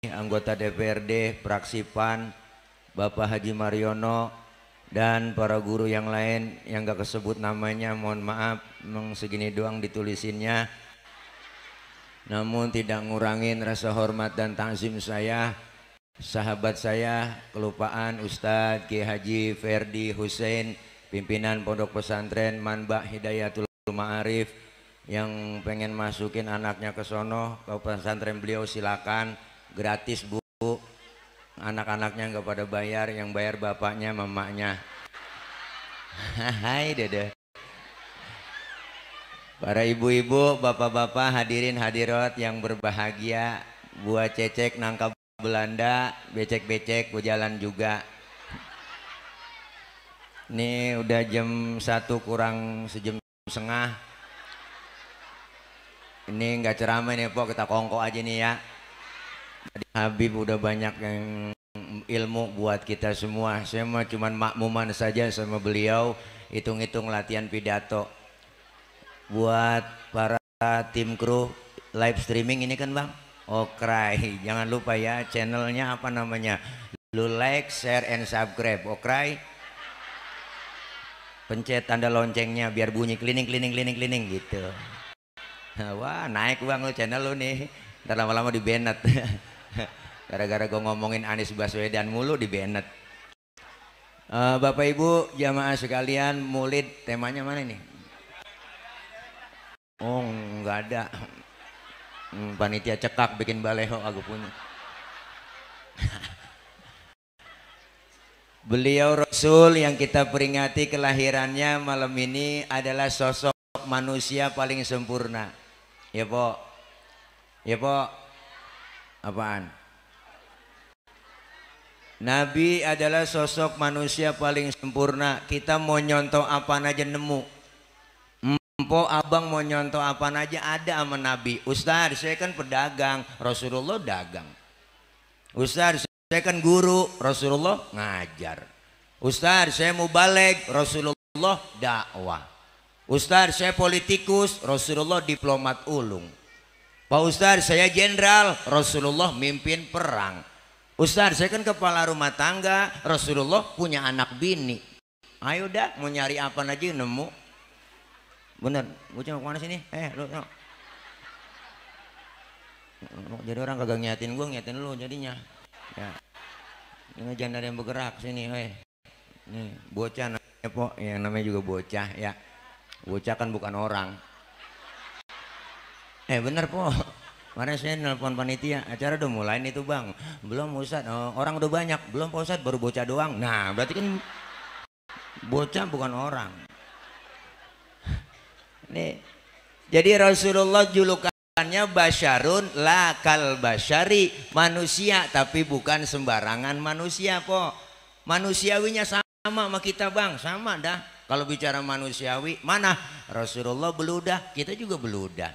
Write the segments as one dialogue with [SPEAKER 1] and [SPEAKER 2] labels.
[SPEAKER 1] anggota DPRD fraksi PAN, Bapak Haji Mariono, dan para guru yang lain yang gak kesebut namanya, mohon maaf, memang segini doang ditulisinnya. Namun tidak ngurangin rasa hormat dan takzim saya, sahabat saya, kelupaan Ustadz Kiai Haji Ferdi Hussein, pimpinan Pondok Pesantren Manba Hidayatul Ma'arif, yang pengen masukin anaknya ke sono ke pesantren beliau silakan, gratis Bu. Anak-anaknya nggak pada bayar, yang bayar bapaknya mamanya. Hai dede. Para ibu-ibu, bapak-bapak, hadirin hadirat yang berbahagia, buat cecek nangka Belanda, becek-becek gue jalan juga. Ini udah jam 1 kurang sejam setengah. Ini nggak ceramah nih Pok, kita kongko aja nih ya. Habib udah banyak yang ilmu buat kita semua. Saya mah cuman makmuman saja sama beliau, hitung-hitung latihan pidato. Buat para tim kru live streaming ini kan Bang, Okray, jangan lupa ya channelnya apa namanya, lu like, share, and subscribe. Okray, pencet tanda loncengnya biar bunyi klining gitu. Wah naik Bang lu channel lu nih, ntar lama-lama di banned. Gara-gara gue ngomongin Anies Baswedan mulu di banned. Bapak Ibu jamaah sekalian, Maulid temanya mana nih? Oh nggak ada. Panitia cekak bikin baleho aku punya. Beliau Rasul yang kita peringati kelahirannya malam ini adalah sosok manusia paling sempurna. Ya Pok? Ya Pok? Apaan? Nabi adalah sosok manusia paling sempurna. Kita mau nyontoh apaan aja nemu. Empok abang mau nyontoh apaan aja ada sama Nabi. Ustaz saya kan pedagang, Rasulullah dagang. Ustaz saya kan guru, Rasulullah ngajar. Ustaz saya mau balik, Rasulullah dakwah. Ustaz saya politikus, Rasulullah diplomat ulung. Pak Ustaz saya jenderal, Rasulullah mimpin perang. Ustaz saya kan kepala rumah tangga, Rasulullah punya anak bini. Ayo dah mau nyari apa aja nemu. Bener, bocah mau kemana sini? Lu jadi orang kagak ngiatin gue, ngiatin lu jadinya. Ya, ini jangan ada yang bergerak sini, Nih bocah namanya Pok, yang namanya juga bocah ya. Bocah kan bukan orang. Bener Pok. Kemarin saya nelpon panitia, acara udah mulai nih tuh Bang. Belum Ustaz, orang udah banyak. Belum Pak Ustaz, baru bocah doang. Nah berarti kan bocah bukan orang. Nih, jadi Rasulullah julukannya basyarun la kal basyari, manusia tapi bukan sembarangan manusia Pok. Manusiawinya sama kita Bang, sama dah. Kalau bicara manusiawi, mana Rasulullah beludah, kita juga beludah.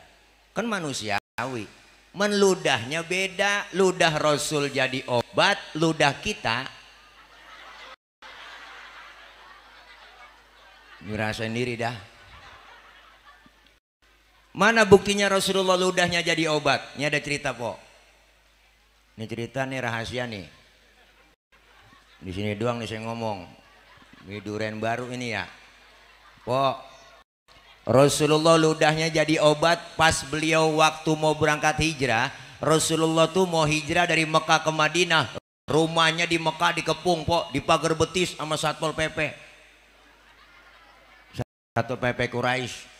[SPEAKER 1] Kan manusiawi. Menludahnya beda, ludah Rasul jadi obat, ludah kita ngerasain diri dah. Mana buktinya Rasulullah ludahnya jadi obat? Ini ada cerita Pok. Ini cerita nih rahasia nih. Di sini doang nih saya ngomong. Ini duren baru ini ya. Pok, Rasulullah ludahnya jadi obat pas beliau waktu mau berangkat hijrah. Rasulullah tuh mau hijrah dari Mekah ke Madinah. Rumahnya di Mekah dikepung Pok, di pagar betis sama Satpol PP. Satpol PP Quraisy.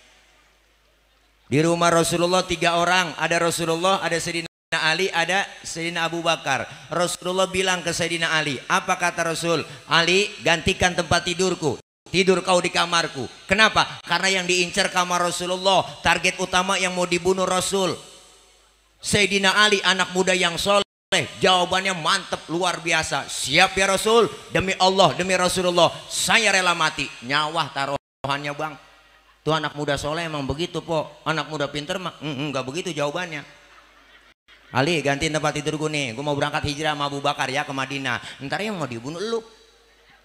[SPEAKER 1] Di rumah Rasulullah 3 orang, ada Rasulullah, ada Sayyidina Ali, ada Sayyidina Abu Bakar. Rasulullah bilang ke Sayyidina Ali, apa kata Rasul? Ali, gantikan tempat tidurku, tidur kau di kamarku. Kenapa? Karena yang diincar kamar Rasulullah, target utama yang mau dibunuh Rasul. Sayyidina Ali anak muda yang soleh, jawabannya mantep luar biasa. Siap ya Rasul, demi Allah, demi Rasulullah saya rela mati. Nyawa taruhannya Bang. Tuh anak muda soleh emang begitu Pok. Anak muda pinter mah enggak begitu jawabannya. Ali gantiin tempat tidurku nih, gue mau berangkat hijrah sama Abu Bakar ya ke Madinah. Ntar yang mau dibunuh lu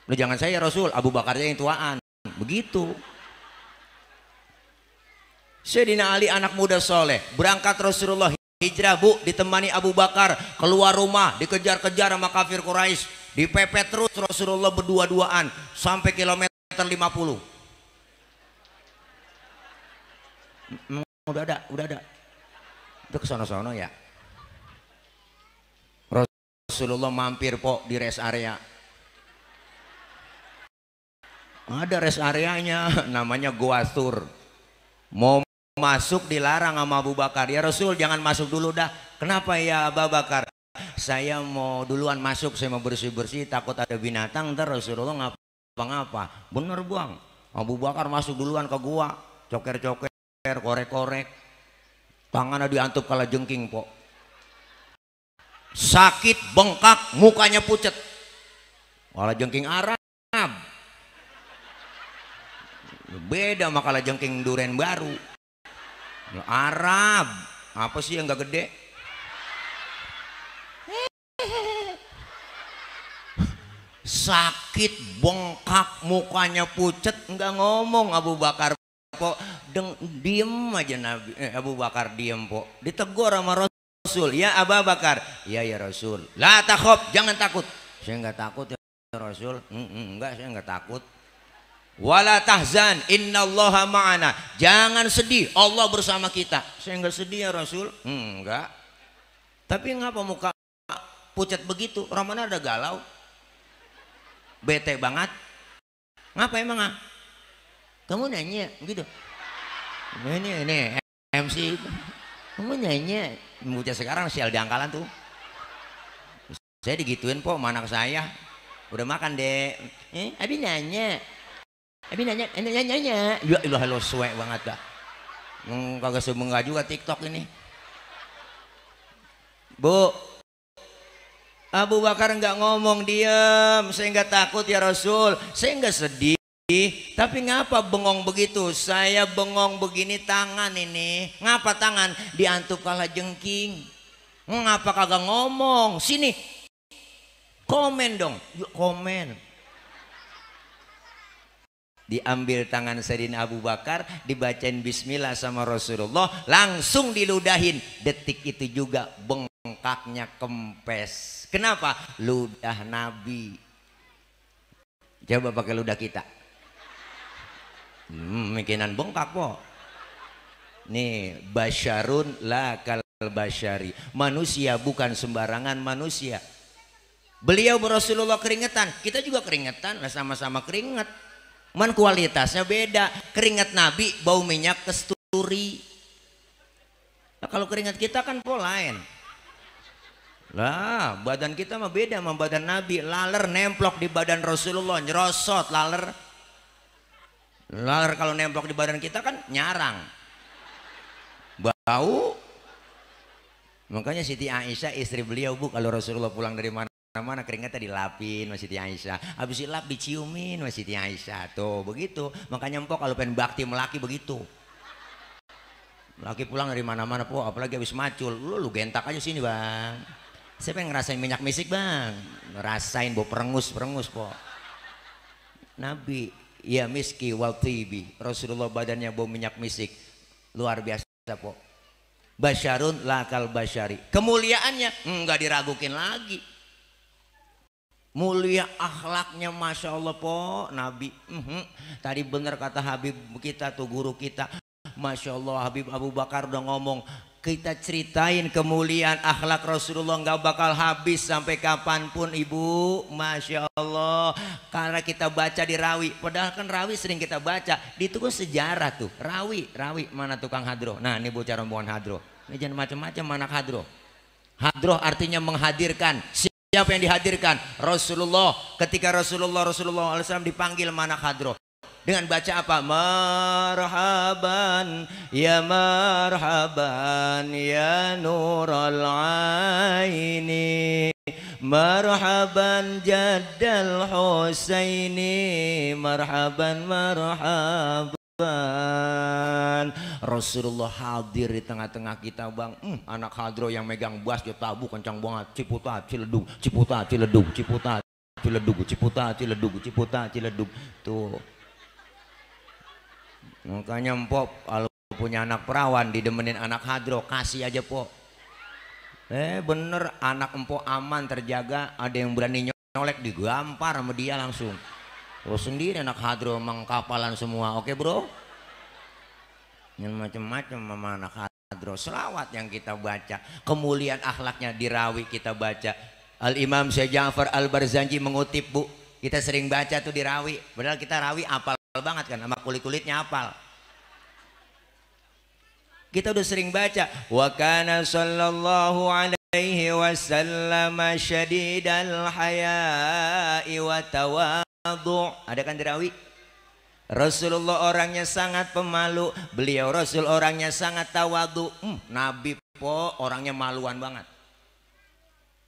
[SPEAKER 1] jangan saya Rasul, Abu Bakarnya yang tuaan. Begitu. Sayyidina Ali anak muda soleh, berangkat Rasulullah hijrah bu, ditemani Abu Bakar, keluar rumah, dikejar-kejar sama kafir Quraisy, dipepet terus Rasulullah berdua-duaan sampai kilometer 50. Udah ada, udah kesono-sono ya. Rasulullah mampir po di rest area. Ada rest areanya, namanya Gua Thur. Mau masuk dilarang sama Abu Bakar. Ya Rasul, jangan masuk dulu dah. Kenapa ya Abu Bakar? Saya mau duluan masuk, saya mau bersih-bersih, takut ada binatang, ntar Rasulullah ngapa-ngapa. Bener bang, Abu Bakar masuk duluan ke gua, coker-coker, korek-korek, tangannya diantup kala jengking po. Sakit, bengkak, mukanya pucet. Kala jengking Arab. Beda sama kala jengking duren baru. Arab, apa sih yang gak gede? Sakit, bengkak, mukanya pucet, nggak ngomong Abu Bakar po, diem aja Nabi. Abu Bakar diem po, ditegur sama Rasul. Ya Abu Bakar, ya Rasul. La takhaf, jangan takut. Saya nggak takut ya Rasul. Enggak, saya nggak takut. Wala tahzan, innallaha ma'ana. Jangan sedih, Allah bersama kita. Saya nggak sedih ya Rasul. Enggak. Tapi ngapa muka pucat begitu? Ramana ada galau, bete banget. Ngapa emang ah? Kamu nanya gitu. Ini MC. Kamu nanya, bocah sekarang sial diangkalan tuh. Saya digituin po, sama anak saya. Udah makan deh. Abi nanya. Abi nanya. Ya ilah lo suwe banget dah. Kagak sebenggak juga TikTok ini. Bu, Abu Bakar nggak ngomong, diam. Saya nggak takut ya Rasul. Saya nggak sedih. Tapi ngapa bengong begitu? Saya bengong begini tangan ini. Ngapa tangan? Diantup kala jengking. Ngapa kagak ngomong? Sini. Komen dong. Yuk komen. Diambil tangan Sayyidina Abu Bakar, dibacain bismillah sama Rasulullah, langsung diludahin. Detik itu juga bengkaknya kempes. Kenapa? Ludah Nabi. Coba pakai ludah kita. Mikinan bengkak po. Nih, basyarun la kal basyari. Manusia bukan sembarangan manusia. Beliau Rasulullah keringetan, kita juga keringetan, sama-sama keringet. Man kualitasnya beda. Keringat Nabi bau minyak kasturi. Nah, kalau keringat kita kan lain. Lah, badan kita mah beda sama badan Nabi. Laler nemplok di badan Rasulullah, nyerosot laler. Laler kalau nemplok di badan kita kan nyarang. Bau. Makanya Siti Aisyah istri beliau bu, kalau Rasulullah pulang dari mana keringatnya dilapin sama Siti Aisyah, habis dilap diciumin sama Siti Aisyah. Tuh begitu. Makanya empok kalau pengen bakti melaki begitu. Laki pulang dari mana-mana po, apalagi habis macul, lu gentak aja sini bang. Saya pengen ngerasain minyak misik bang, ngerasain bau perengus po. Nabi ya miski wal tibi, Rasulullah badannya bau minyak misik, luar biasa po. Basyarun lakal basyari, kemuliaannya nggak diragukin lagi. Mulia akhlaknya masya Allah po Nabi. Tadi bener kata Habib kita tuh, guru kita, masya Allah Habib Abu Bakar udah ngomong, kita ceritain kemuliaan akhlak Rasulullah nggak bakal habis sampai kapanpun ibu, masya Allah. Karena kita baca di rawi, padahal kan rawi sering kita baca, di itu kan sejarah tuh. Rawi mana tukang hadroh. Nah ini bocah rombongan hadroh, ini jangan macam-macam anak hadroh. Hadroh artinya menghadirkan. Siapa yang dihadirkan? Rasulullah. Ketika Rasulullah SAW dipanggil anak hadroh dengan baca apa? Marhaban ya nural aini, marhaban jaddal Husaini, marhaban. Rasulullah hadir di tengah-tengah kita bang. Anak hadro yang megang bas dia tabu kencang banget. Ciputat ciledug, ciputat ciledug, ciputat ciledug, ciputat ciledug, ciputat ciledug. Tuh makanya empok kalau punya anak perawan didemenin anak hadro, kasih aja po. Bener, anak empok aman terjaga, ada yang berani nyolek digampar sama dia langsung. Lo sendiri anak hadro mengkapalan semua, oke bro? Yang macam-macam sama anak hadro. Selawat yang kita baca, kemuliaan akhlaknya dirawi kita baca. Al Imam Syekh Ja'far Al Barzanji mengutip bu, kita sering baca tuh dirawi. Padahal kita rawi apal banget kan, sama kulit-kulitnya apal. Kita udah sering baca wa kana sallallahu alaihi wasallam syadidal haya'i wa tawadhu. Ada kan dirawi? Rasulullah orangnya sangat pemalu, beliau Rasul orangnya sangat tawadhu. Nabi po orangnya maluan banget.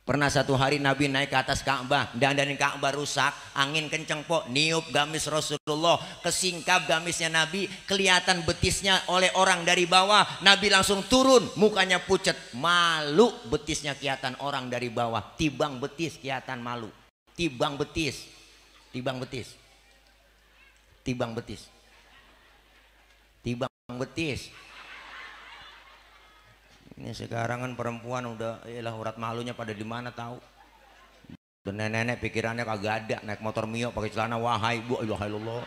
[SPEAKER 1] Pernah satu hari Nabi naik ke atas Ka'bah, dandanin Ka'bah rusak, angin kenceng po, niup gamis Rasulullah, kesingkap gamisnya Nabi, kelihatan betisnya oleh orang dari bawah. Nabi langsung turun, mukanya pucet, malu, betisnya kelihatan orang dari bawah. Tibang betis kelihatan malu, tibang betis, tibang betis, tibang betis, tibang betis. Ini sekarang kan perempuan udah lah urat malunya pada di mana tahu. Dan nenek-nenek pikirannya kagak ada, naik motor Mio pakai celana wahai bu, ya Allah.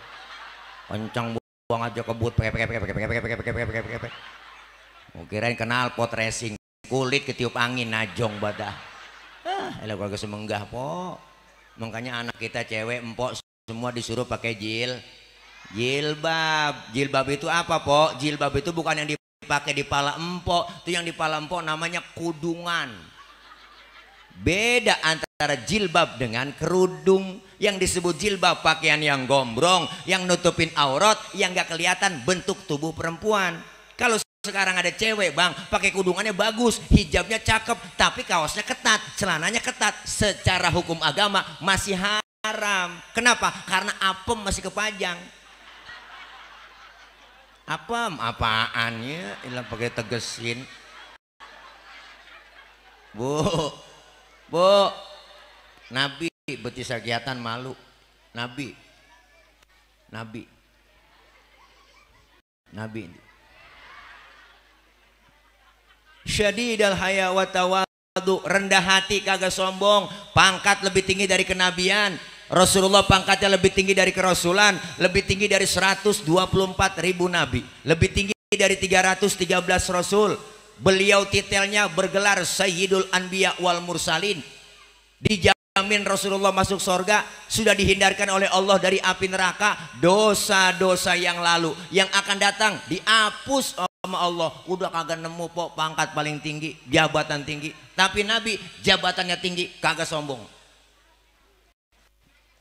[SPEAKER 1] Kencang buang aja kebut pek. Kirain kenal pot racing, kulit ketiup angin najong badah. Elah kagak semenggah po. Makanya anak kita cewek empok semua disuruh pakai jilbab. Jilbab itu apa po? Jilbab itu bukan yang dipakai di pala empok, itu yang di pala empok namanya kudungan. Beda antara jilbab dengan kerudung. Yang disebut jilbab pakaian yang gombrong, yang nutupin aurat, yang gak kelihatan bentuk tubuh perempuan. Kalau sekarang ada cewek bang pakai kudungannya bagus, hijabnya cakep, tapi kaosnya ketat, celananya ketat, secara hukum agama masih haram. Kenapa? Karena apem masih kepajang. Apaan ya, ilang pakai tegesin. Bu, Nabi betis kegiatan malu. Nabi. Syadidal haya wa tawadhu, rendah hati kagak sombong, pangkat lebih tinggi dari kenabian. Rasulullah pangkatnya lebih tinggi dari kerasulan, lebih tinggi dari 124.000 nabi, lebih tinggi dari 313 rasul. Beliau titelnya bergelar Sayyidul Anbiya wal Mursalin. Dijamin Rasulullah masuk surga, sudah dihindarkan oleh Allah dari api neraka. Dosa-dosa yang lalu, yang akan datang dihapus sama Allah. Udah kagak nemu po pangkat paling tinggi, jabatan tinggi. Tapi Nabi jabatannya tinggi, kagak sombong.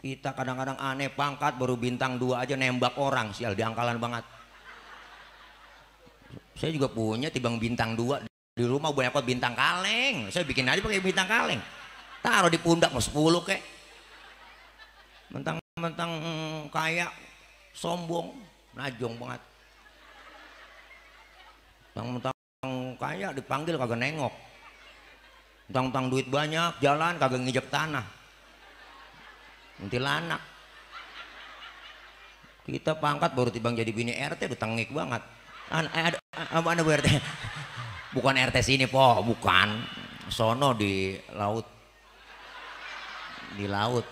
[SPEAKER 1] Kita kadang-kadang aneh, pangkat baru bintang 2 aja nembak orang, sial diangkalan banget. Saya juga punya tibang bintang 2 di rumah, banyak banget bintang kaleng. Saya bikin aja pakai bintang kaleng, taruh di pundak mau 10 kek. Mentang-mentang kaya, sombong, najong banget. Mentang-mentang kaya dipanggil kagak nengok. Mentang-mentang duit banyak, jalan kagak ngijek tanah. Kuntilanak. Kita pangkat baru tibang jadi bini RT udah tengik banget. Ada Bu RT? Bukan RT sini po, bukan. Sono di laut. Di laut.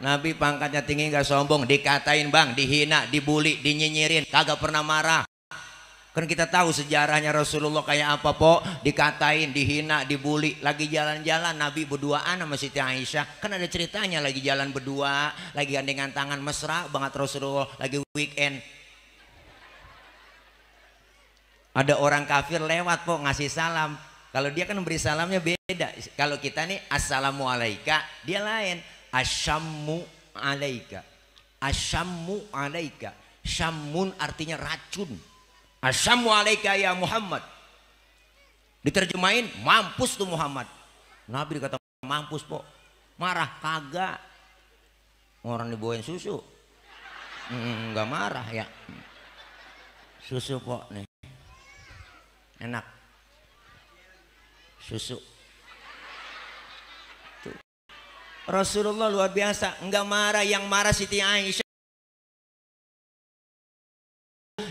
[SPEAKER 1] Nabi pangkatnya tinggi gak sombong, dikatain bang, dihina, dibully, dinyinyirin, kagak pernah marah. Kan kita tahu sejarahnya Rasulullah kayak apa po, dikatain, dihina, dibully. Lagi jalan-jalan Nabi berduaan sama Siti Aisyah, kan ada ceritanya lagi jalan berdua, lagi gandengan tangan, mesra banget Rasulullah, lagi weekend. Ada orang kafir lewat po ngasih salam. Kalau dia kan memberi salamnya beda. Kalau kita nih assalamualaikum, dia lain. Asyammu alaika. Asyammu alaika. Syammun artinya racun. Asyammu alaika ya Muhammad. Diterjemahin mampus tuh Muhammad. Nabi dikata mampus po. Marah kagak. Orang dibawain susu. Enggak marah ya. Susu po nih. Enak. Susu. Tuh. Rasulullah luar biasa, enggak marah. Yang marah Siti Aisyah.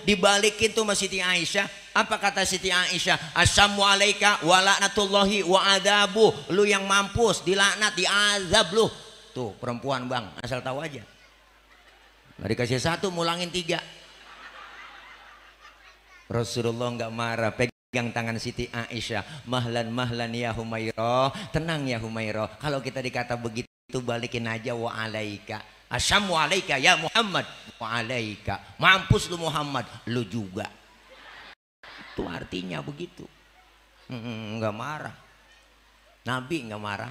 [SPEAKER 1] Dibalikin tuh sama Siti Aisyah, Apa kata Siti Aisyah? Asyamu alaika wa laknatullahi wa adabu. Lu yang mampus, dilaknat, diazab lu. Tuh perempuan bang, asal tahu aja. Nggak dikasih satu, mulangin 3. Rasulullah nggak marah, pegang tangan Siti Aisyah. Mahlan mahlan ya Humairah, tenang ya Humairah. Kalau kita dikata begitu balikin aja wa alaika. Asyamu alaika ya Muhammad wa alaika. Mampus lu Muhammad, lu juga. Itu artinya begitu. Nggak marah. Nabi nggak marah.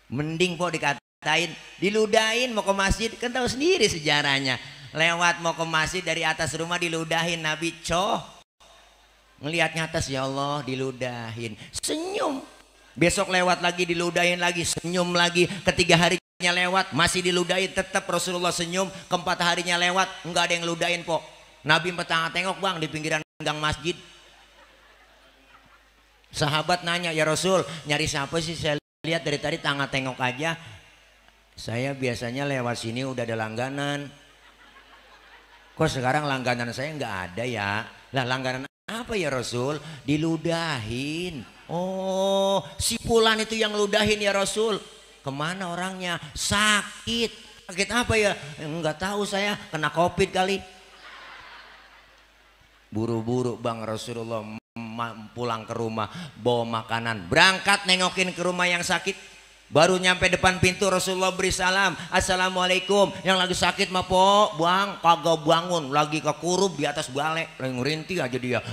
[SPEAKER 1] Mending kok dikatain, diludahin mau ke masjid, kan tahu sendiri sejarahnya. Lewat mau ke masjid dari atas rumah diludahin, Nabi ngelihatnya atas, ya Allah diludahin, senyum. Besok lewat lagi diludahin lagi, senyum lagi. Ketiga harinya lewat masih diludahin, tetap Rasulullah senyum. Keempat harinya lewat nggak ada yang ludahin po. Nabi tengok bang di pinggiran gang masjid. Sahabat nanya, ya Rasul nyari siapa sih, saya lihat dari tadi tengok aja. Saya biasanya lewat sini udah ada langganan. Kok sekarang langganan saya nggak ada ya? Lah langganan apa ya Rasul? Diludahin. Oh, si Fulan itu yang ludahin ya Rasul. Kemana orangnya? Sakit. Sakit apa ya? Nggak tahu saya, kena COVID kali. Buru-buru bang Rasulullah pulang ke rumah, bawa makanan, berangkat nengokin ke rumah yang sakit. Baru nyampe depan pintu Rasulullah beri salam, assalamualaikum. Yang lagi sakit mah po bang kagak bangun, lagi kekurup di atas balai, lagi ngerintih aja dia.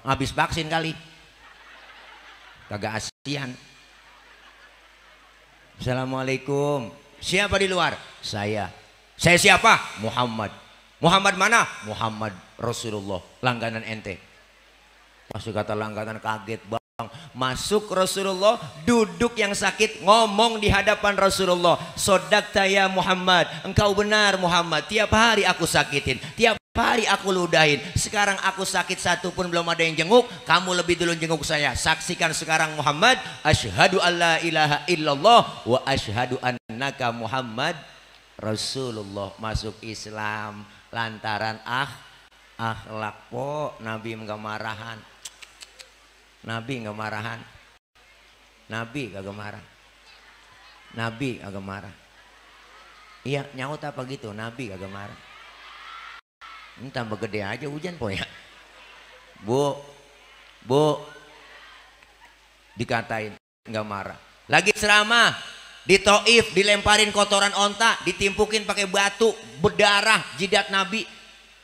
[SPEAKER 1] Habis vaksin kali, kagak asian. Assalamualaikum. Siapa di luar? Saya siapa? Muhammad. Muhammad mana? Muhammad Rasulullah, langganan ente. Masuk kata langganan, kaget bang. Masuk Rasulullah, duduk yang sakit, ngomong di hadapan Rasulullah. Sodakta ya Muhammad, engkau benar Muhammad. Tiap hari aku sakitin, tiap hari aku ludahin. Sekarang aku sakit satu pun belum ada yang jenguk. Kamu lebih dulu jenguk saya. Saksikan sekarang Muhammad. Asyhadu alla ilaha illallah wa asyhadu annaka Muhammad Rasulullah. Masuk Islam lantaran akhlak po. Nabi nggak marahan. Nabi nggak marahan. Nabi kagak marah. Nabi kagak marah. Iya nyaut apa gitu. Nabi kagak marah. Ini tambah gede aja hujan po ya. Bu dikatain nggak marah. Lagi ceramah di Taif dilemparin kotoran onta, ditimpukin pakai batu, berdarah jidat Nabi.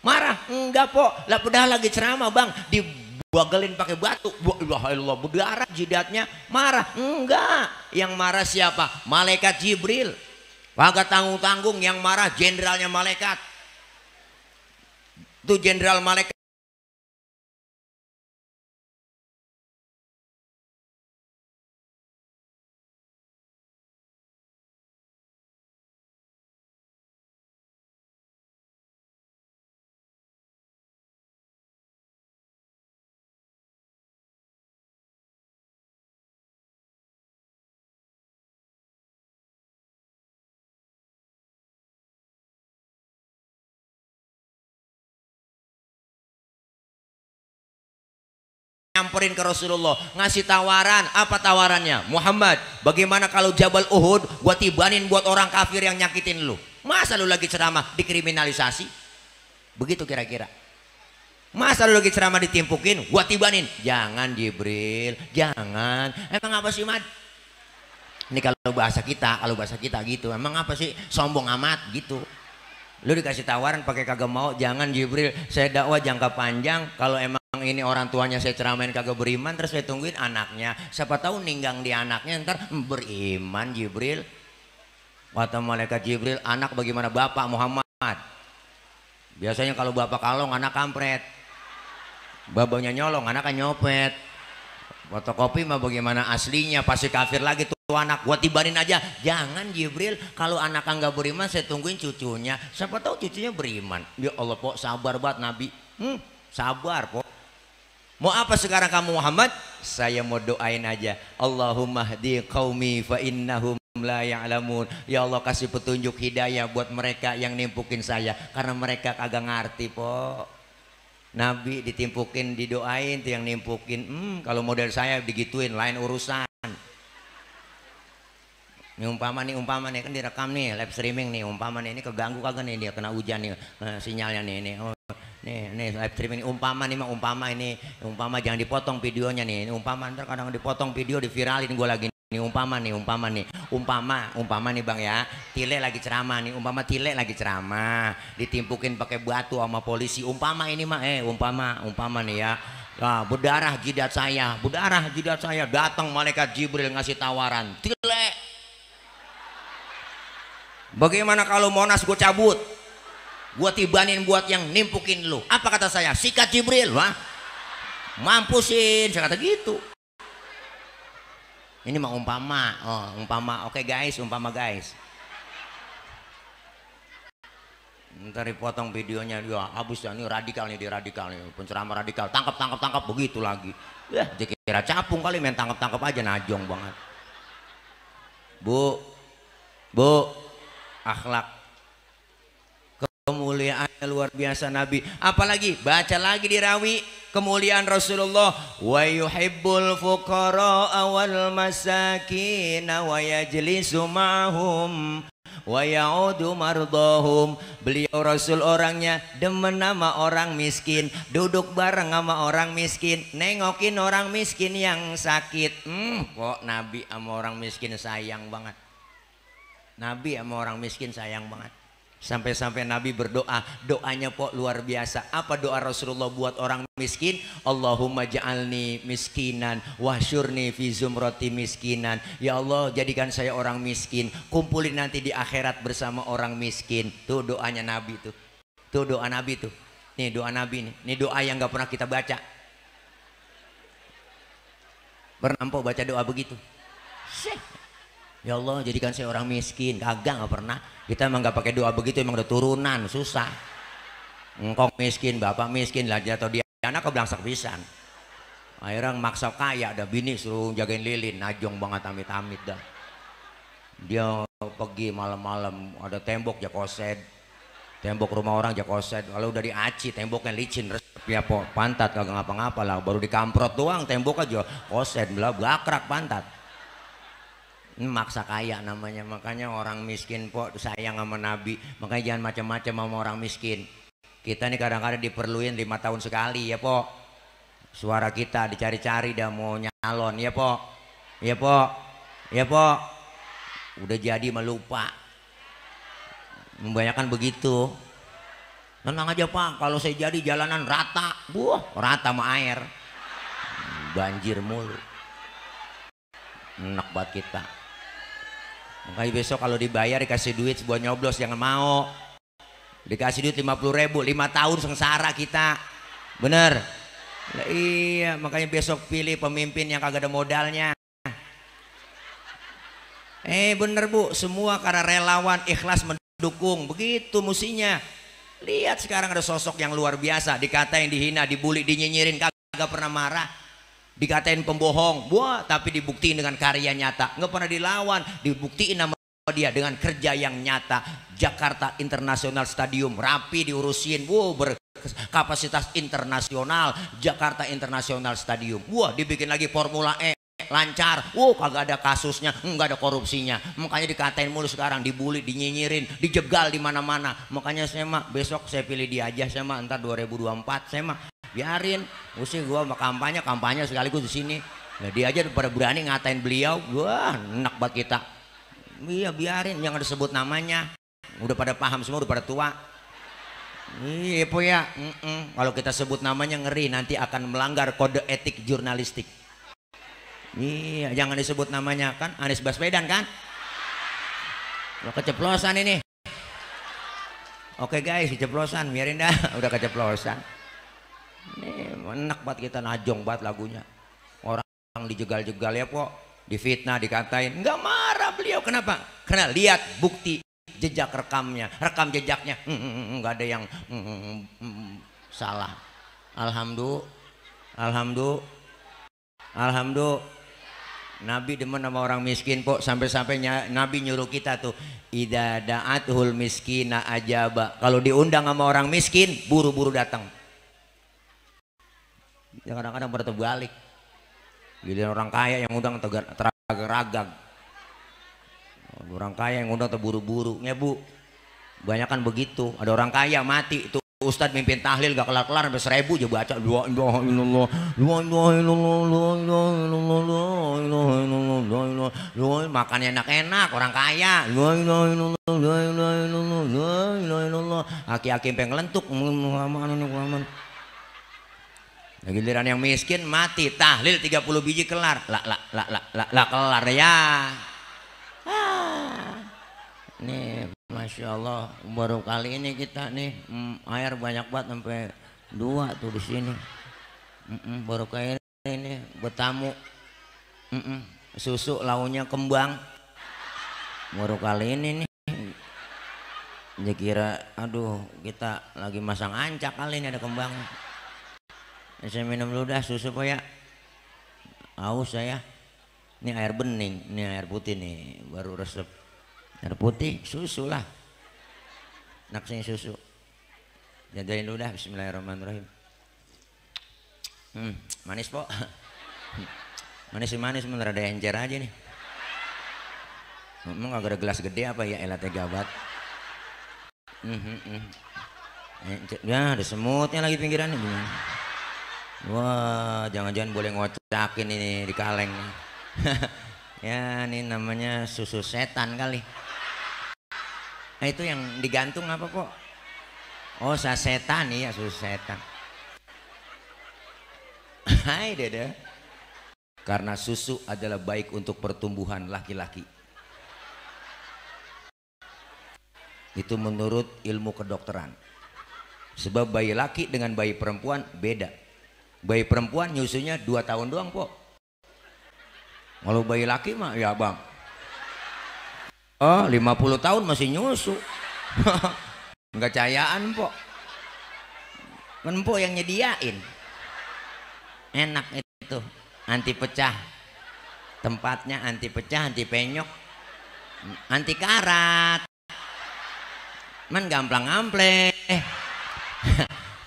[SPEAKER 1] Marah? Enggak po. Lah padahal lagi ceramah bang, dibagelin pakai batu, berdarah jidatnya. Marah? Enggak. Yang marah siapa? Malaikat Jibril. Kagak tanggung-tanggung, yang marah jenderalnya malaikat. Itu jenderal malaikat nyamperin ke Rasulullah, ngasih tawaran. Apa tawarannya? Muhammad, bagaimana kalau Jabal Uhud gua tibanin buat orang kafir yang nyakitin lu? Masa lu lagi ceramah dikriminalisasi? Begitu kira-kira. Masa lu lagi ceramah ditimpukin, gua tibanin? Jangan Jibril, jangan. Emang apa sih Mad? Ini kalau bahasa kita gitu. Emang apa sih? Sombong amat gitu. Lu dikasih tawaran pakai kagak mau. Jangan Jibril, saya dakwah jangka panjang. Kalau emang ini orang tuanya saya ceramain kagak beriman, terus saya tungguin anaknya, siapa tahu ninggang di anaknya ntar beriman. Jibril, kata malaikat Jibril, anak bagaimana bapak Muhammad? Biasanya kalau bapak kalong anak kampret, babanya nyolong anak kan nyopet. Fotokopi mah bagaimana aslinya, pasti kafir lagi tuh anak. Gua tibanin aja. Jangan Jibril, kalau anak nggak beriman saya tungguin cucunya, siapa tahu cucunya beriman. Ya Allah pok, sabar banget Nabi. Sabar pok. Mau apa sekarang kamu Muhammad? Saya mau doain aja. Allahumma hdi qaumi fa innahum la ya'lamun. Ya Allah kasih petunjuk hidayah buat mereka yang nimpukin saya karena mereka kagak ngerti po. Nabi ditimpukin didoain tuh yang nimpukin. Kalau model saya digituin lain urusan. Ini umpama nih kan direkam nih live streaming nih, umpama nih ini keganggu kagak nih, dia kena hujan nih sinyalnya nih. Oh, nih live streaming umpama nih mah umpama jangan dipotong videonya nih. Ini umpama ntar kadang dipotong video diviralin gue lagi nih umpama nih Bang ya, Tile lagi ceramah nih, umpama Tile lagi ceramah ditimpukin pakai batu sama polisi umpama ini mah umpama nih ya. Nah, berdarah jidat saya datang malaikat Jibril ngasih tawaran, Tile bagaimana kalau Monas gue cabut, gue tibanin buat yang nimpukin lu. Apa kata saya? Sikat Jibril, wah, mampusin, saya kata gitu. Ini mah umpama, oke guys, guys. Ntar dipotong videonya, ya habis ya, ini radikal nih, penceramah radikal, tangkap begitu lagi. Ya, kira capung kali main tangkap aja, najong banget. Bu. Akhlak kemuliaannya luar biasa Nabi. Apalagi baca lagi di rawi kemuliaan Rasulullah, wa yuhibbul fuqara wal masakin wa yajlisu ma'hum wa ya'udu mardahum. Beliau Rasul orangnya demen sama orang miskin, duduk bareng sama orang miskin, nengokin orang miskin yang sakit. Kok Nabi sama orang miskin sayang banget. Nabi sama orang miskin sayang banget. Sampai-sampai Nabi berdoa, doanya kok luar biasa. Apa doa Rasulullah buat orang miskin? Allahumma ja'alni miskinan wahsyurni fi zumrati miskinan. Ya Allah, jadikan saya orang miskin, kumpulin nanti di akhirat bersama orang miskin. Tuh doanya Nabi tuh. Tuh doa Nabi tuh. Nih doa Nabi nih. Nih doa yang gak pernah kita baca. Pernah mpok baca doa begitu? Ya Allah jadikan saya orang miskin, kagak, nggak pernah. Kita emang nggak pakai doa begitu, emang udah turunan susah. Engkong miskin, bapak miskin lah, jatuh dia anak keblangsak pisan. Akhirnya maksa kaya, ada bini suruh jagain lilin, najong banget amit-amit dah. Dia pergi malam-malam, ada tembok jakosed, tembok rumah orang jakosed. Kalau udah diaci temboknya licin, resep ya po, pantat kagak ngapa-ngapa lah, baru dikamprot doang tembok aja kosed, belah bakrak pantat. Maksa kaya namanya. Makanya orang miskin po sayang sama Nabi. Makanya jangan macam-macam sama orang miskin. Kita nih kadang-kadang diperluin 5 tahun sekali ya po. Suara kita dicari-cari dah mau nyalon ya po. Ya po. Udah jadi melupa. Membanyakan begitu. Tenang aja pak, kalau saya jadi jalanan rata. Rata sama air. Banjir mulu. Enak banget kita. Makanya besok kalau dibayar dikasih duit buat nyoblos jangan mau. Dikasih duit 50.000, 5 tahun sengsara kita. Bener? Nah, iya, makanya besok pilih pemimpin yang kagak ada modalnya. Bener bu, semua karena relawan ikhlas mendukung. Begitu musinya. Lihat sekarang ada sosok yang luar biasa, dikatain, dihina, dibully, dinyinyirin, kagak pernah marah. Dikatain pembohong, tapi dibuktiin dengan karya nyata, nggak pernah dilawan, dibuktiin sama dia dengan kerja yang nyata. Jakarta International Stadium rapi diurusin, berkapasitas internasional. Jakarta International Stadium, dibikin lagi Formula E lancar, kagak ada kasusnya, nggak ada korupsinya. Makanya dikatain mulu sekarang, dibully, dinyinyirin, dijegal di mana-mana. Makanya saya mah besok saya pilih dia aja, saya mah entar 2024 saya mah biarin, pusing gua sama kampanye sekaligus di sini. Nah, dia aja pada berani ngatain beliau, enak banget kita. Iya biarin, jangan disebut namanya. Udah pada paham semua, udah pada tua. Iya po ya. Kalau kita sebut namanya ngeri, nanti akan melanggar kode etik jurnalistik. Iya, jangan disebut namanya, kan Anies Baswedan kan. Lo keceplosan ini. Oke guys, keceplosan, biarin dah, udah keceplosan. Nih enak banget kita, najong banget lagunya. Orang dijegal-jegal ya po, difitnah, dikatain, nggak marah beliau. Kenapa? Karena lihat bukti jejak rekam jejaknya, nggak ada yang salah. Alhamdulillah. Nabi demen sama orang miskin kok, sampai-sampai Nabi nyuruh kita tuh idza da'athul miskina ajaba. Kalau diundang sama orang miskin buru-buru datang. Ya kadang-kadang berbalik. Giliran orang kaya yang undang teragak-ragak. Orang kaya yang undang terburu-buru. Ya Bu, banyak kan begitu. Ada orang kaya mati itu Ustadz mimpin tahlil gak kelar-kelar sampai 1000 aja baca la ilaha illallah la ilaha illallah la ilaha illallah. Makannya enak-enak orang kaya la ilaha illallah la ilaha illallah la ilaha illallah. Aki-aki pengen lentuk nah, giliran yang miskin mati tahlil 30 biji kelar lah kelar ya. Nih Masya Allah baru kali ini kita nih air banyak banget sampai 2 tuh di sini. Baru kali ini bertamu susu launya kembang baru kali ini nih. Dia kira aduh kita lagi masang ancak kali ini ada kembang. Saya minum dulu dah susu Pak ya, haus saya. Ini air bening, ini air putih nih baru resep. Air putih susu lah, naksanya susu. Jadain dulu dah. Bismillahirrahmanirrahim. Manis po. Manis bener ada encer aja nih. Emang agak ada gelas gede apa ya elat gabat. Ya ada semutnya lagi pinggiran ini. Wah jangan-jangan boleh ngocakin ini di kaleng. Ya ini namanya susu setan kali. Nah itu yang digantung apa kok? Oh sasetan ya susu setan. Hai dede. Karena susu adalah baik untuk pertumbuhan laki-laki. Itu menurut ilmu kedokteran. Sebab bayi laki dengan bayi perempuan beda. Bayi perempuan nyusunya 2 tahun doang kok. Kalau bayi laki mah ya bang 50 tahun masih nyusu. Enggak cayaan po. Kan po yang nyediain. Enak itu. Anti pecah. Tempatnya anti pecah, anti penyok. Anti karat. Man gampang ngampleh.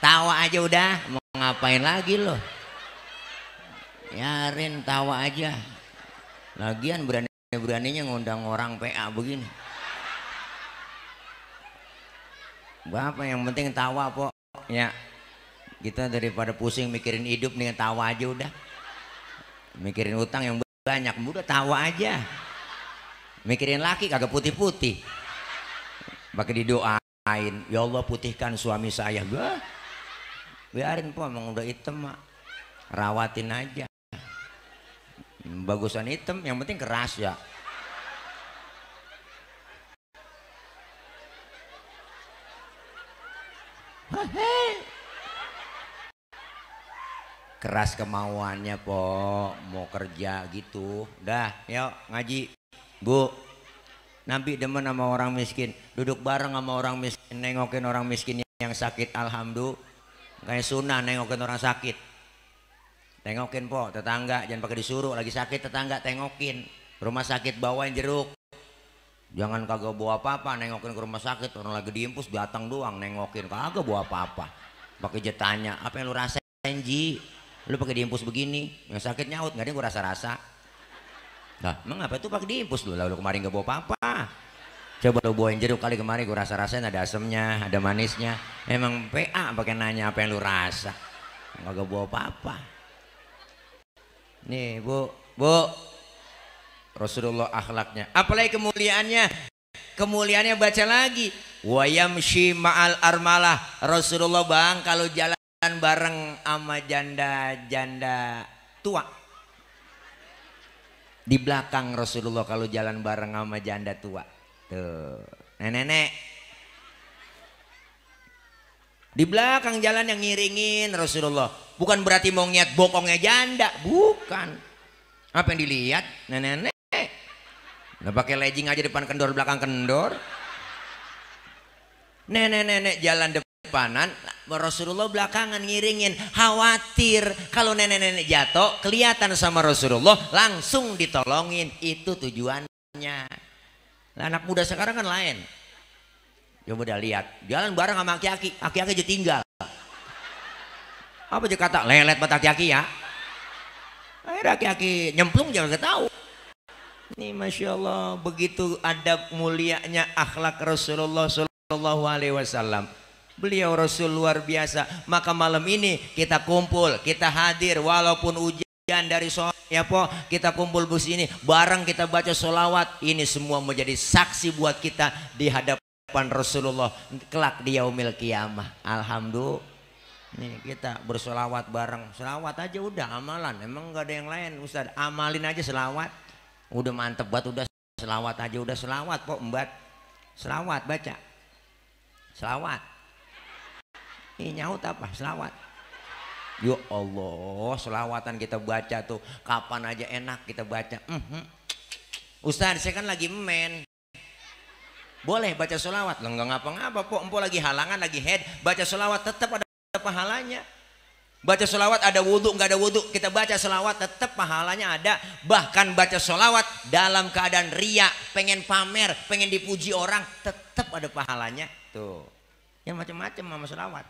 [SPEAKER 1] Tawa aja udah. Mau ngapain lagi loh. Yarin tawa aja. Lagian beraninya ngundang orang PA begini. Bapak yang penting tawa po. Ya kita daripada pusing mikirin hidup dengan tawa aja udah. Mikirin utang yang banyak udah tawa aja. Mikirin laki kagak putih-putih. Pakai didoain ya Allah putihkan suami saya. Bah, biarin po emang udah hitam mak. Rawatin aja. Bagusan hitam yang penting keras ya. Keras kemauannya po mau kerja gitu. Dah yuk ngaji Bu. Nabi demen sama orang miskin. Duduk bareng sama orang miskin. Nengokin orang miskin yang sakit. Alhamdulillah kayak sunnah nengokin orang sakit. Tengokin po tetangga, jangan pakai disuruh. Lagi sakit tetangga tengokin. Rumah sakit bawain jeruk. Jangan kagak bawa apa-apa nengokin ke rumah sakit. Orang lagi diimpus datang doang nengokin. Kagak bawa apa-apa. Pakai jetanya. Apa yang lu rasain Ji? Lu pakai diimpus begini. Yang sakit nyaut nggak ada gua rasa-rasa. Nah, emang apa itu pakai diimpus lu? Lalu kemarin nggak bawa apa-apa. Coba lu bawain jeruk kali kemarin gua rasa-rasain ada asemnya, ada manisnya. Emang PA pakai nanya apa yang lu rasa. Kagak bawa apa-apa. Nih Bu Rasulullah akhlaknya apalagi kemuliaannya baca lagi wa yamshi ma'al armalah. Rasulullah bang kalau jalan bareng sama janda-janda tua di belakang Rasulullah. Kalau jalan bareng sama janda tua tuh nenek-nenek di belakang jalan yang ngiringin Rasulullah. Bukan berarti mau niat bokongnya janda, bukan. Apa yang dilihat? Nenek-nenek. Nah pakai legging aja depan kendor belakang kendor. Nenek-nenek jalan depanan, Rasulullah belakangan ngiringin, khawatir kalau nenek-nenek jatuh kelihatan sama Rasulullah langsung ditolongin, itu tujuannya. Nah, anak muda sekarang kan lain. Coba dah lihat, jalan bareng sama aki-aki, aki-aki aja tinggal. Apa aja kata lelet buat aki-aki ya. Akhirnya aki-aki nyemplung jangan tahu. Ini Masya Allah, begitu adab mulianya akhlak Rasulullah Sallallahu Alaihi Wasallam. Beliau Rasul luar biasa. Maka malam ini kita kumpul, kita hadir walaupun hujan dari sore ya po, kita kumpul di sini bareng, kita baca sholawat. Ini semua menjadi saksi buat kita di hadapan Rasulullah kelak di yaumil qiyamah. Alhamdulillah. Nih kita bersolawat bareng, selawat aja udah amalan. Emang nggak ada yang lain Ustaz, amalin aja selawat. Udah mantep banget, udah selawat aja, udah selawat po embat. Selawat baca, selawat. Ini nyaut apa? Selawat. Ya Allah, selawatan kita baca tuh kapan aja enak kita baca. Ustaz saya kan lagi men. Boleh baca selawat? Lo nggak ngapa-ngapa po, empo lagi halangan, lagi head, baca selawat tetap ada pahalanya. Baca selawat ada wudhu nggak ada wudhu, kita baca selawat tetap pahalanya ada. Bahkan baca selawat dalam keadaan ria, pengen pamer, pengen dipuji orang, tetap ada pahalanya. Tuh, yang macam-macam sama selawat.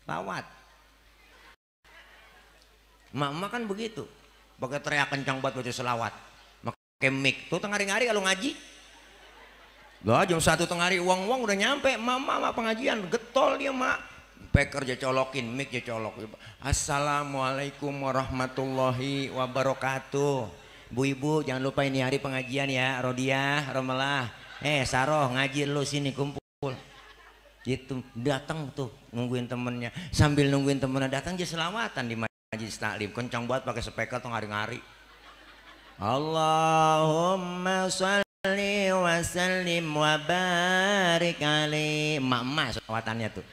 [SPEAKER 1] Selawat. Emak-emak kan begitu, pakai teriak kencang buat baca selawat, pakai mic. Tuh tengah-hari kalau ngaji, lah jam 1 tengah hari uang udah nyampe, mama pengajian getol dia mak. Peker aja colokin, mic aja colok. Assalamualaikum warahmatullahi wabarakatuh. Bu-ibu jangan lupa ini hari pengajian ya, Rodiah, Romelah. Saroh ngaji lu sini kumpul. Gitu, datang tuh nungguin temennya. Sambil nungguin temennya datang dia selawatan di majelis taklim. Kencang banget pakai speaker tuh ngari-ngari. Allahumma sholli wa sallim wa barik alaihi. Emak-emak selawatannya tuh.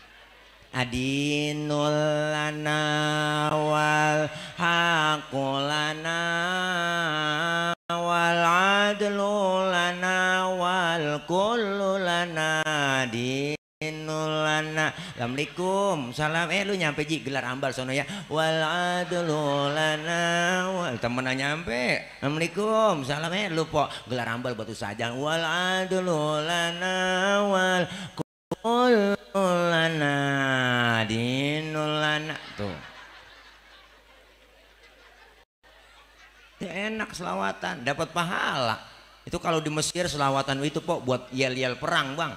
[SPEAKER 1] Adinul lana wal haqulana wal adlu lana wal kullu lana dinul lana. Assalamualaikum salam. Lu nyampe ji gelar ambal sono ya. Wal adlu lana wal temen nyampe. Assalamualaikum salam. Lu po gelar ambal batu sajang. Wal adlu lana wal lana dinulana. Tuh ya, enak selawatan dapat pahala. Itu kalau di Mesir selawatan itu po buat yel-yel perang bang.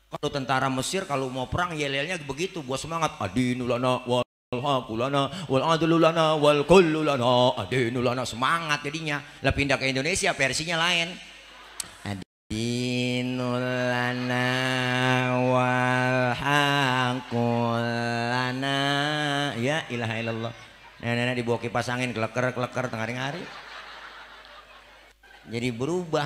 [SPEAKER 1] Kalau tentara Mesir kalau mau perang yel-yelnya begitu buat semangat. Adinulana wal haqulana wal adlulana wal kullulana adinulana, semangat jadinya. Lah pindah ke Indonesia versinya lain. Dinulana wal haqulana. Ya ilaha illallah. Nenek dibawa kipas angin kleker tengah hari. Jadi berubah.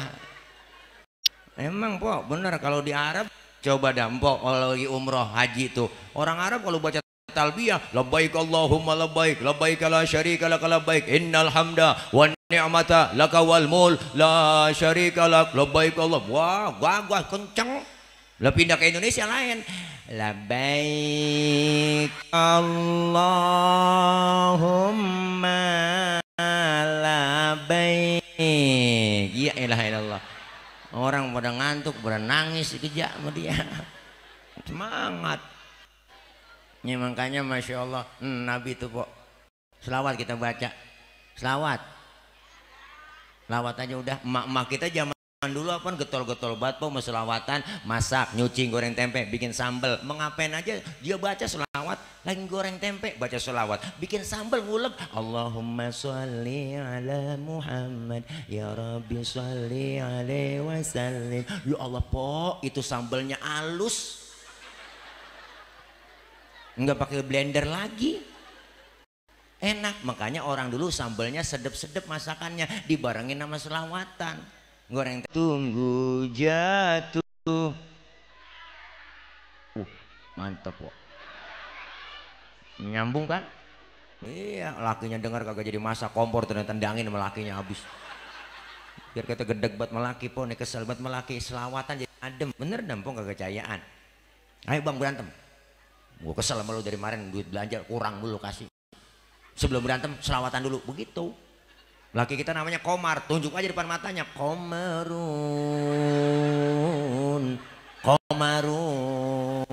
[SPEAKER 1] Emang po bener kalau di Arab coba dampo kalau lagi umroh haji tuh orang Arab kalau baca talbiyah labbaik Allahumma labbaik labbaik la syarika lak labbaik innal hamda wan ni'mata laka wal mul la syarika lak labbaik Allah. Wah gagah kenceng. Lah pindah ke Indonesia lain. Labbaik Allahumma labbaik. Ya ilaha illallah. Orang pada ngantuk, pada nangis dikejar sama dia. Semangat. Ya makanya Masya Allah Nabi itu kok selawat kita baca. Selawat aja udah. Emak-emak kita zaman dulu apa getol-getol banget po, selawatan, masak, nyuci, goreng tempe, bikin sambel, mengapain aja dia baca selawat. Lagi goreng tempe baca selawat, bikin sambel ngulek Allahumma sholli ala Muhammad ya Rabbi sholli alaihi wasallim. Ya Allah po itu sambelnya halus, nggak pakai blender lagi, enak. Makanya orang dulu sambelnya sedep-sedep masakannya dibarengin sama selawatan. Goreng tunggu jatuh. Mantap kok. Nyambung kan? Iya, lakinya dengar kagak jadi masak kompor ternyata tendangin sama lakinya habis. Biar kita gedeg buat melaki po, nih kesel buat melaki selawatan jadi adem. Bener dempong kagak cayaan. Ayo bang berantem. Gue kesel sama lu dari kemarin, duit belanja kurang dulu kasih. Sebelum berantem selawatan dulu, begitu. Laki kita namanya Komar, tunjuk aja depan matanya, Komarun, Komarun,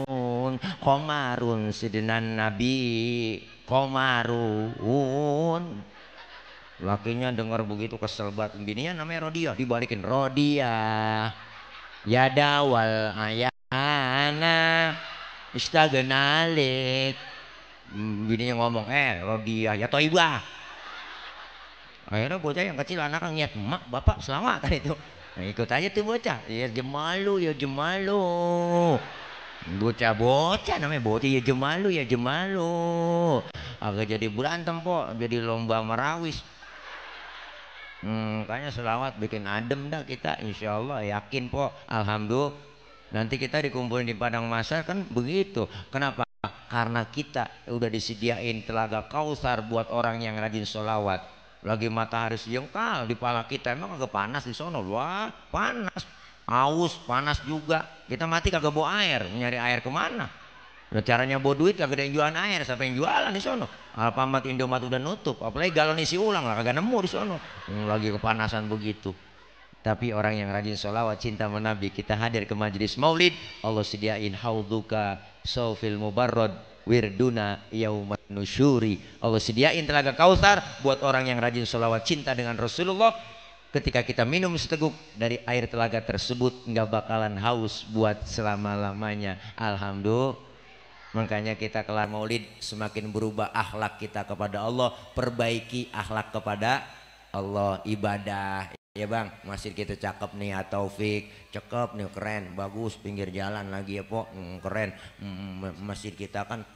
[SPEAKER 1] Komarun, sidinan Nabi, Komarun. Lakinya dengar begitu kesel banget. Bininya namanya Rodia, dibalikin Rodia, ya dawal ayana, istagenalik. Bininya ngomong, Rodia, ya toibah. Akhirnya bocah yang kecil anak ngeliat, emak bapak selamat kan itu. Nah, ikut aja tuh bocah, ya jemalu ya jemalu. Bocah-bocah namanya bocah ya jemalu ya jemalu. Agak jadi berantem po, jadi lomba merawis. Kayaknya selawat bikin adem dah kita, insya Allah yakin po, alhamdulillah. Nanti kita dikumpulin di padang mahsyar kan begitu. Kenapa? Karena kita udah disediain telaga kausar buat orang yang rajin sholawat. Lagi matahari siangkal di pala kita, emang agak panas di sono? Wah panas, aus panas juga. Kita mati kagak bawa air, nyari air kemana? Udah caranya bawa duit kagak ada yang jualan air, siapa yang jualan di sono? Alfamart, Indomaret udah nutup, apalagi galon isi ulang lah kagak nemu di sono. Lagi kepanasan begitu. Tapi orang yang rajin sholawat cinta menabi, kita hadir ke majelis maulid, Allah sediain haudzuka saufil mubarrad wirduna yauman nusyuri. Allah sediain telaga kausar buat orang yang rajin sholawat cinta dengan Rasulullah. Ketika kita minum seteguk dari air telaga tersebut, nggak bakalan haus buat selama-lamanya. Alhamdulillah. Makanya kita kelar maulid semakin berubah akhlak kita kepada Allah, perbaiki akhlak kepada Allah, ibadah. Ya bang, masjid kita cakep nih ya Taufik, cakep nih, keren, bagus, pinggir jalan lagi ya po, keren. Masjid kita kan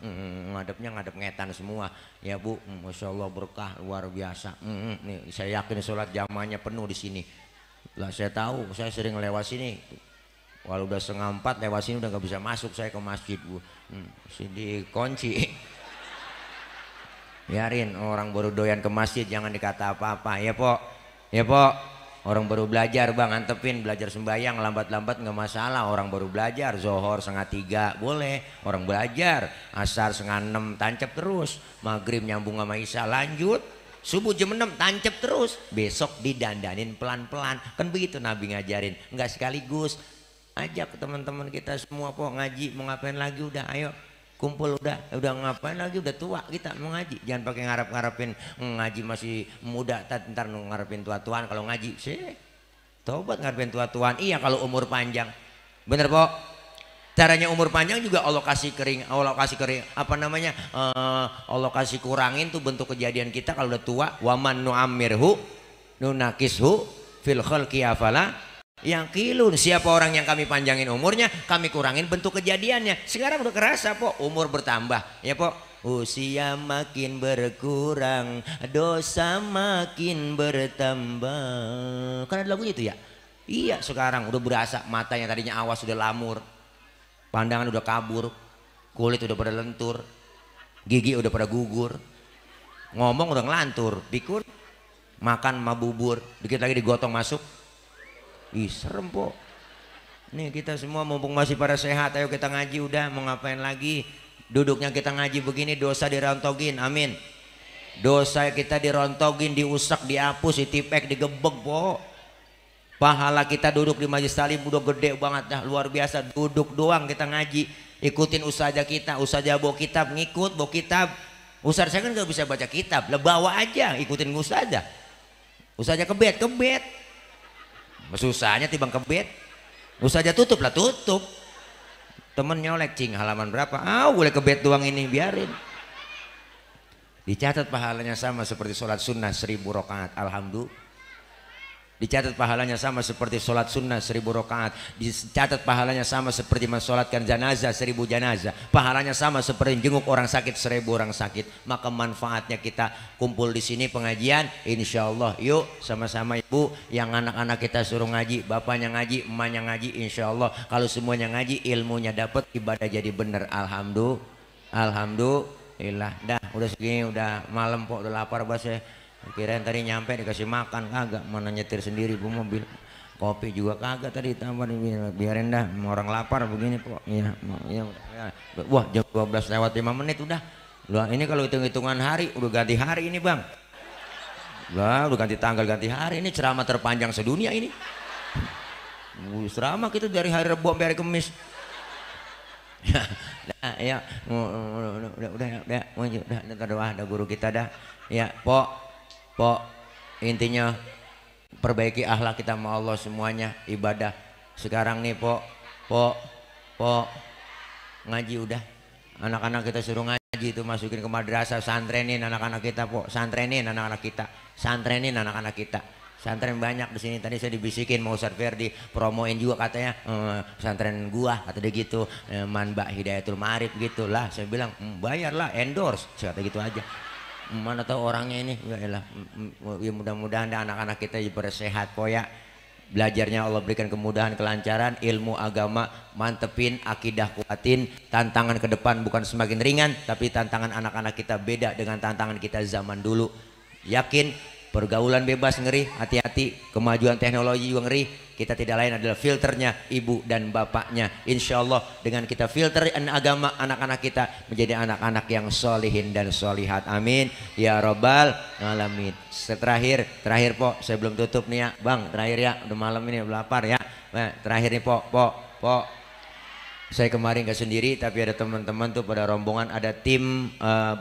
[SPEAKER 1] ngadepnya ngadep ngetan semua ya bu, masya Allah berkah luar biasa. Nih saya yakin sholat jamaahnya penuh di sini. Lah saya tahu, saya sering lewat sini. Walau udah 3:30 lewat sini udah nggak bisa masuk saya ke masjid bu, sini kunci. Biarin orang baru doyan ke masjid jangan dikata apa-apa ya po, ya po. Orang baru belajar bang, antepin belajar sembahyang lambat-lambat nggak masalah. Orang baru belajar zohor 2:30 boleh, orang belajar asar 5:30 tancap terus, maghrib nyambung sama isya lanjut, subuh jam 6 tancap terus, besok didandanin pelan-pelan. Kan begitu Nabi ngajarin, nggak sekaligus. Ajak teman-teman kita semua po ngaji, mau ngapain lagi udah ayo kumpul, udah ngapain lagi, udah tua kita mau ngaji, jangan pakai ngarep-ngarepin ngaji masih muda ntar ngarepin tua-tuaan. Kalau ngaji sih tobat ngarepin tua-tuaan, iya kalau umur panjang bener po. Caranya umur panjang juga Allah kasih kering, Allah kasih kering apa namanya, Allah kasih kurangin tuh bentuk kejadian kita kalau udah tua. Waman nu'ammirhu nunakishu fil khalqi afala yang kilun, siapa orang yang kami panjangin umurnya kami kurangin bentuk kejadiannya. Sekarang udah kerasa po umur bertambah ya po, usia makin berkurang dosa makin bertambah, kan ada lagunya itu ya. Iya sekarang udah berasa, matanya tadinya awas sudah lamur, pandangan udah kabur, kulit udah pada lentur, gigi udah pada gugur, ngomong udah ngelantur, pikun makan sama bubur dikit lagi digotong masuk. Ih serem po. Nih kita semua mumpung masih pada sehat, ayo kita ngaji udah, mau ngapain lagi. Duduknya kita ngaji begini dosa dirontogin, amin. Dosa kita dirontogin, diusak, dihapus, ditipek, digebek po. Pahala kita duduk di majelis talim udah gede banget dah, luar biasa. Duduk doang kita ngaji, ikutin ustazah kita, ustazah bawa kitab ngikut, bawa kitab. Ustaz saya kan gak bisa baca kitab, lah bawa aja ikutin ustazah. Ustazah kebet susahnya tibang kebet, ustazah tutup lah tutup. Temen nyolek cing halaman berapa, boleh kebet doang ini, biarin. Dicatat pahalanya sama seperti sholat sunnah 1000 rakaat, alhamdulillah. Dicatat pahalanya sama seperti sholat sunnah 1000 rakaat. Dicatat pahalanya sama seperti mensolatkan jenazah 1000 jenazah. Pahalanya sama seperti jenguk orang sakit 1000 orang sakit. Maka manfaatnya kita kumpul di sini pengajian, insya Allah. Yuk sama-sama ibu, yang anak-anak kita suruh ngaji, bapaknya ngaji, emaknya ngaji, insya Allah. Kalau semuanya ngaji, ilmunya dapat, ibadah jadi bener. Alhamdulillah, alhamdulillah. Dah udah segini, udah malam kok, udah lapar bahasa. Kirain tadi nyampe dikasih makan, kagak, mana nyetir sendiri bu mobil. Kopi juga kagak tadi tambah biarin dah orang lapar begini kok. Iya, ya, ya. Wah, jam 12 lewat 5 menit udah. Lah ini kalau hitung-hitungan hari udah ganti hari ini, Bang. Lah udah ganti tanggal ganti hari, ini ceramah terpanjang sedunia ini. Ceramah kita dari hari Rabu sampai hari Kamis. Nah, ya, udah doa, ada guru kita dah. Ya, pok, intinya perbaiki akhlak kita sama Allah semuanya, ibadah. Sekarang nih, pok, ngaji udah. Anak-anak kita suruh ngaji itu masukin ke madrasah, santrenin anak-anak kita, pok, santrenin anak-anak kita, santrenin anak-anak kita. Santren banyak di sini. Tadi saya dibisikin mau Ustaz Ferdi promoin juga katanya pesantren gua kata dia gitu, Manba Hidayatul Ma'arif gitu lah. Saya bilang bayarlah endorse, saya kata gitu aja. Mana tahu orangnya ini. Ya mudah-mudahan anak-anak kita bersehat po ya. Belajarnya Allah berikan kemudahan, kelancaran, ilmu agama mantepin, akidah kuatin. Tantangan ke depan bukan semakin ringan, tapi tantangan anak-anak kita beda dengan tantangan kita zaman dulu. Yakin pergaulan bebas ngeri, hati-hati, kemajuan teknologi juga ngeri. Kita tidak lain adalah filternya ibu dan bapaknya. Insya Allah dengan kita filter agama anak-anak kita menjadi anak-anak yang solihin dan solihat. Amin ya robbal alamin. Terakhir po, saya belum tutup nih ya, Bang. Terakhir ya, udah malam ini udah lapar ya. Nah, terakhir nih po. Saya kemarin gak sendiri, tapi ada teman-teman tuh pada rombongan, ada tim.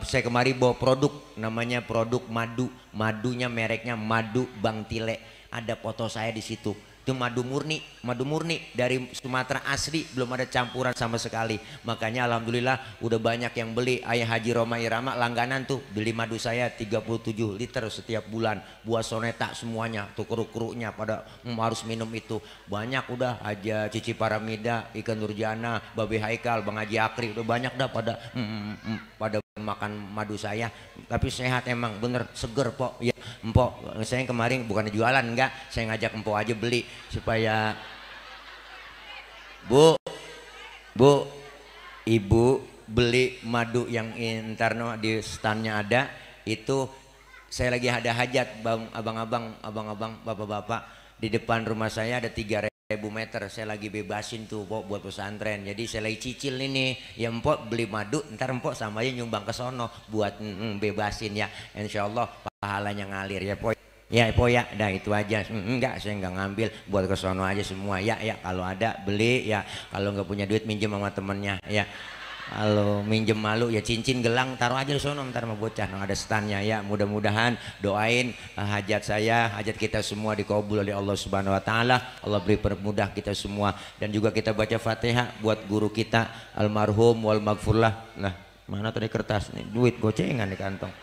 [SPEAKER 1] Saya kemarin bawa produk, namanya produk madu. Madunya mereknya Madu Bang Tile. Ada foto saya di situ. Itu madu murni dari Sumatera asli, belum ada campuran sama sekali. Makanya alhamdulillah udah banyak yang beli. Ayah Haji Roma Irama langganan tuh beli madu saya 37 liter setiap bulan. Buah soneta semuanya tuh, kru-krunya pada harus minum itu. Banyak udah aja Cici Paramida, Ikan Nurjana, Babe Haikal, Bang Haji Akri, udah banyak dah pada makan madu saya. Tapi sehat emang, bener seger po ya. Empok saya kemarin bukan jualan, enggak, saya ngajak empok aja beli supaya bu ibu beli madu yang interno di standnya ada itu. Saya lagi ada hajat, bang, abang-abang, bapak-bapak, di depan rumah saya ada 3.000 meter, saya lagi bebasin tuh pok buat pesantren. Jadi saya lagi cicil ini ya, empok beli madu, ntar empok samanya nyumbang ke sono buat bebasin ya, insya Allah pahalanya ngalir ya po ya. Dah itu aja. Enggak, saya enggak ngambil, buat ke sono aja semua ya. Kalau ada beli ya, kalau nggak punya duit minjem sama temennya ya. Kalau minjem malu ya cincin gelang taruh aja di sono, ntar mau bocah ada standnya ya. Mudah-mudahan doain hajat saya, hajat kita semua dikabul oleh Allah Subhanahu Wa Taala. Allah beri permudah kita semua, dan juga kita baca Fatihah buat guru kita almarhum wal maghfurlah. Nah, mana tadi kertas nih, duit gocengan di kantong.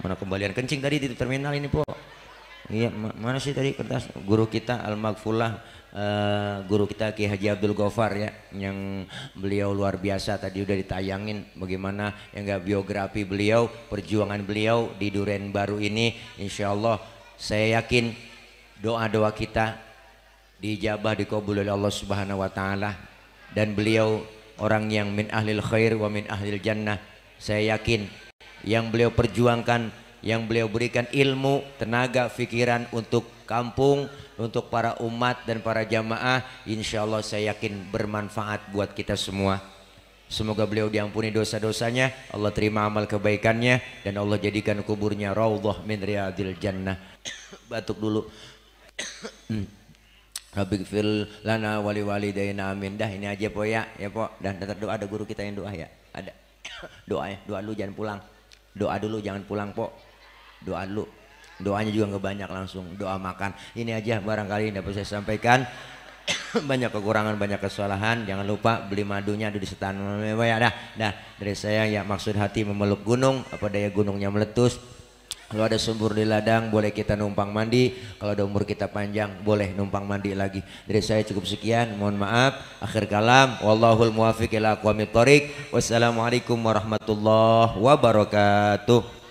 [SPEAKER 1] Mana kembalian kencing tadi di terminal ini po. Iya, mana sih tadi kertas guru kita al-maghfurlah, guru kita Ki Haji Abdul Ghaffar ya, yang beliau luar biasa. Tadi udah ditayangin bagaimana ya enggak biografi beliau, perjuangan beliau di Duren Baru ini. Insya Allah saya yakin doa-doa kita dijabah, dikabul oleh Allah Subhanahu Wa Taala, dan beliau orang yang min ahlil khair wa min ahlil jannah. Saya yakin yang beliau perjuangkan, yang beliau berikan ilmu, tenaga, pikiran untuk kampung, untuk para umat dan para jamaah, insya Allah saya yakin bermanfaat buat kita semua. Semoga beliau diampuni dosa-dosanya, Allah terima amal kebaikannya, dan Allah jadikan kuburnya raudhah min riyadil jannah. Batuk dulu. Rabbighfir lana wali walidayna amin. Dah ini aja po ya po. Dan doa, ada guru kita yang doa ya, ada doa ya. Doa dulu jangan pulang, doa dulu jangan pulang po. Doa dulu, doanya juga nggak banyak, langsung doa makan. Ini aja barangkali dapat saya sampaikan. Banyak kekurangan, banyak kesalahan. Jangan lupa beli madunya ada di setan ya. Dah dari saya ya, maksud hati memeluk gunung, apa daya gunungnya meletus. Kalau ada sumur di ladang boleh kita numpang mandi. Kalau ada umur kita panjang boleh numpang mandi lagi. Dari saya cukup sekian, mohon maaf. Akhir kalam, wallahul muwaffiq ila aqwamit thoriq. Wassalamualaikum warahmatullahi wabarakatuh.